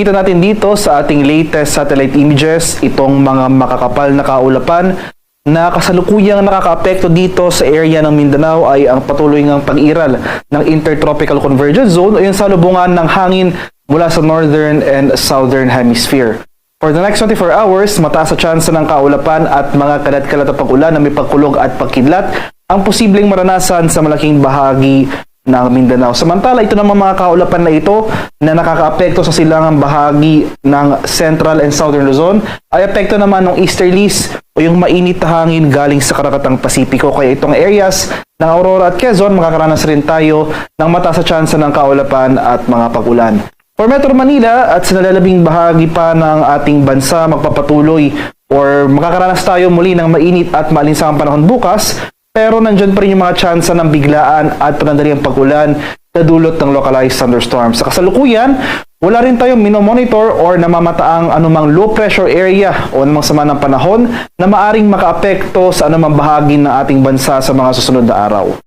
Kita natin dito sa ating latest satellite images itong mga makakapal na kaulapan na kasalukuyang nakakaapekto dito sa area ng Mindanao ay ang patuloy ngang pag-iral ng Intertropical Convergence Zone o yung salubungan ng hangin mula sa Northern and Southern Hemisphere. For the next 24 hours, mataas sa tsansa ng kaulapan at mga kalat-kalat na pag-ulan na may pagkulog at pagkidlat ang posibleng maranasan sa malaking bahagi ng Mindanao. Samantala, ito naman mga kaulapan na ito na nakakaapekto sa silangang bahagi ng Central and Southern Luzon ay apekto naman ng easterlies o yung mainit na hangin galing sa Karakatang Pasipiko. Kaya itong areas ng Aurora at Quezon, makakaranas rin tayo ng mataas sa tsansa ng kaulapan at mga pag-ulan. For Metro Manila at sa nalalabing bahagi pa ng ating bansa, magpapatuloy or makakaranas tayo muli ng mainit at maalinsangang panahon bukas. Pero nandyan pa rin yung mga tsansa ng biglaan at panandaliang pag-ulan na dulot ng localized thunderstorms. Sa kasalukuyan, wala rin tayong minomonitor or namamataang anumang low pressure area o anumang sama ng panahon na maaring makaapekto sa anumang bahagi ng ating bansa sa mga susunod na araw.